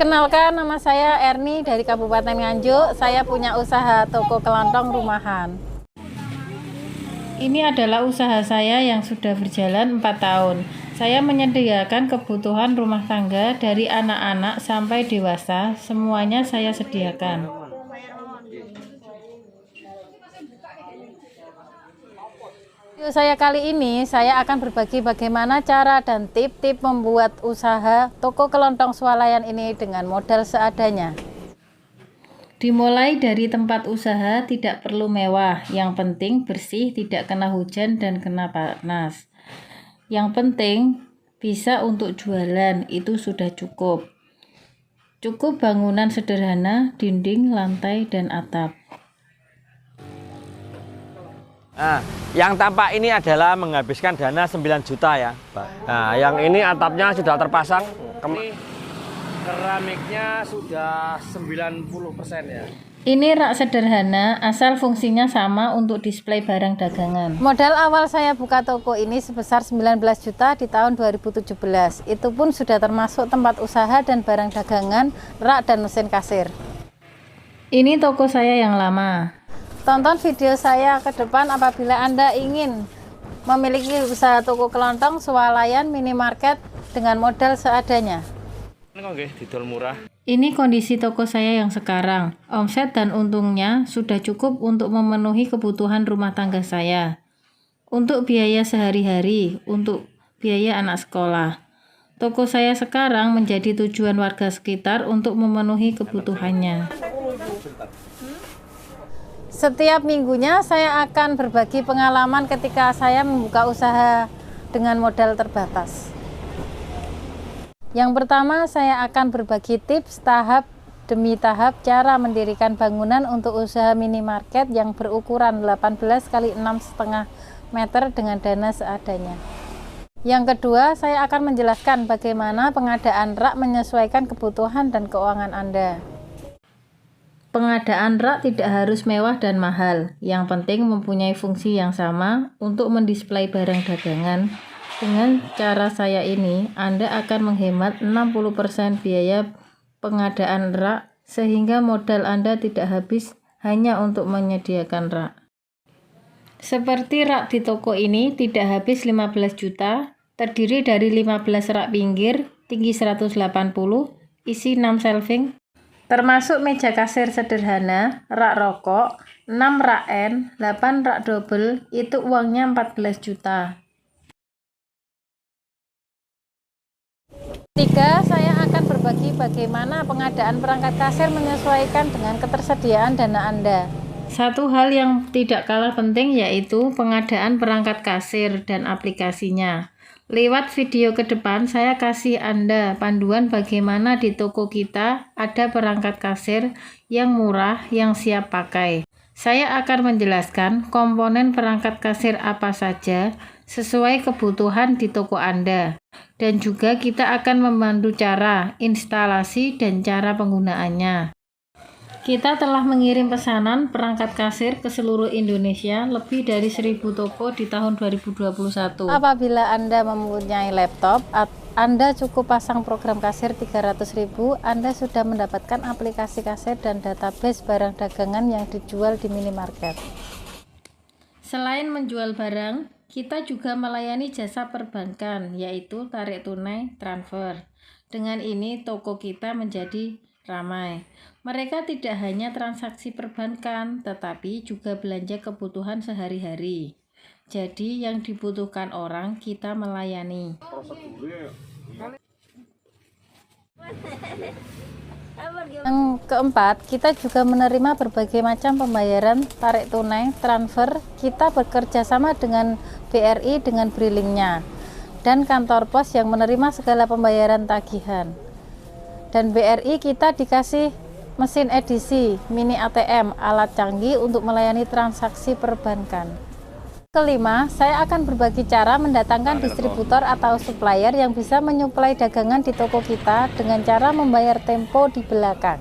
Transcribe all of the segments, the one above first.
Perkenalkan, nama saya Erni dari Kabupaten Nganjuk. Saya punya usaha toko kelontong rumahan. Ini adalah usaha saya yang sudah berjalan 4 tahun. Saya menyediakan kebutuhan rumah tangga dari anak-anak sampai dewasa, semuanya saya sediakan. Video saya kali ini, saya akan berbagi bagaimana cara dan tip-tip membuat usaha toko kelontong swalayan ini dengan modal seadanya. Dimulai dari tempat usaha tidak perlu mewah, yang penting bersih, tidak kena hujan dan kena panas. Yang penting bisa untuk jualan, itu sudah cukup. Cukup bangunan sederhana, dinding, lantai, dan atap. Nah, yang tampak ini adalah menghabiskan dana 9 juta ya, Pak. Nah, yang ini atapnya sudah terpasang. Ini keramiknya sudah 90% ya. Ini rak sederhana, asal fungsinya sama untuk display barang dagangan. Modal awal saya buka toko ini sebesar 19 juta di tahun 2017. Itu pun sudah termasuk tempat usaha dan barang dagangan, rak dan mesin kasir. Ini toko saya yang lama. Tonton video saya ke depan apabila Anda ingin memiliki usaha toko kelontong swalayan minimarket dengan modal seadanya. Didol murah. Ini kondisi toko saya yang sekarang. Omset dan untungnya sudah cukup untuk memenuhi kebutuhan rumah tangga saya. Untuk biaya sehari-hari, untuk biaya anak sekolah. Toko saya sekarang menjadi tujuan warga sekitar untuk memenuhi kebutuhannya. Setiap minggunya saya akan berbagi pengalaman ketika saya membuka usaha dengan modal terbatas. Yang pertama, saya akan berbagi tips tahap demi tahap cara mendirikan bangunan untuk usaha minimarket yang berukuran 18 x 6,5 meter dengan dana seadanya. Yang kedua, saya akan menjelaskan bagaimana pengadaan rak menyesuaikan kebutuhan dan keuangan Anda. Pengadaan rak tidak harus mewah dan mahal, yang penting mempunyai fungsi yang sama untuk mendisplay barang dagangan. Dengan cara saya ini, Anda akan menghemat 60% biaya pengadaan rak, sehingga modal Anda tidak habis hanya untuk menyediakan rak. Seperti rak di toko ini tidak habis 15 juta, terdiri dari 15 rak pinggir, tinggi 180, isi 6 shelving, termasuk meja kasir sederhana, rak rokok, 6 rak N, 8 rak double, itu uangnya 14 juta. Ketiga, saya akan berbagi bagaimana pengadaan perangkat kasir menyesuaikan dengan ketersediaan dana Anda. Satu hal yang tidak kalah penting yaitu pengadaan perangkat kasir dan aplikasinya. Lewat video ke depan, saya kasih Anda panduan bagaimana di toko kita ada perangkat kasir yang murah yang siap pakai. Saya akan menjelaskan komponen perangkat kasir apa saja sesuai kebutuhan di toko Anda. Dan juga kita akan membantu cara instalasi dan cara penggunaannya. Kita telah mengirim pesanan perangkat kasir ke seluruh Indonesia lebih dari 1000 toko di tahun 2021. Apabila Anda mempunyai laptop, Anda cukup pasang program kasir 300.000, Anda sudah mendapatkan aplikasi kasir dan database barang dagangan yang dijual di minimarket. Selain menjual barang, kita juga melayani jasa perbankan, yaitu tarik tunai, transfer. Dengan ini, toko kita menjadi ramai. Mereka tidak hanya transaksi perbankan, tetapi juga belanja kebutuhan sehari-hari. Jadi, yang dibutuhkan orang, kita melayani. Yang keempat, kita juga menerima berbagai macam pembayaran tarik tunai, transfer. Kita bekerja sama dengan BRI dengan brillingnya dan kantor pos yang menerima segala pembayaran tagihan. Dan BRI kita dikasih mesin edisi, mini ATM, alat canggih untuk melayani transaksi perbankan. Kelima, saya akan berbagi cara mendatangkan distributor atau supplier yang bisa menyuplai dagangan di toko kita dengan cara membayar tempo di belakang.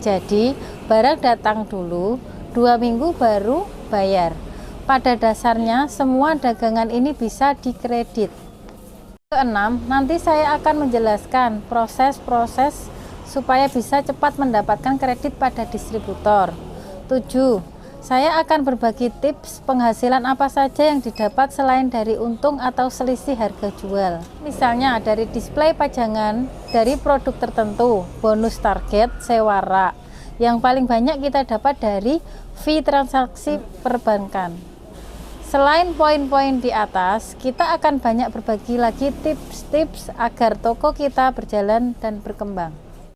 Jadi, barang datang dulu, 2 minggu baru bayar. Pada dasarnya, semua dagangan ini bisa dikredit. Keenam, nanti saya akan menjelaskan proses-proses supaya bisa cepat mendapatkan kredit pada distributor. 7. Saya akan berbagi tips penghasilan apa saja yang didapat selain dari untung atau selisih harga jual. Misalnya dari display pajangan, dari produk tertentu, bonus target, sewa rak. Yang paling banyak kita dapat dari fee transaksi perbankan. Selain poin-poin di atas, kita akan banyak berbagi lagi tips-tips agar toko kita berjalan dan berkembang.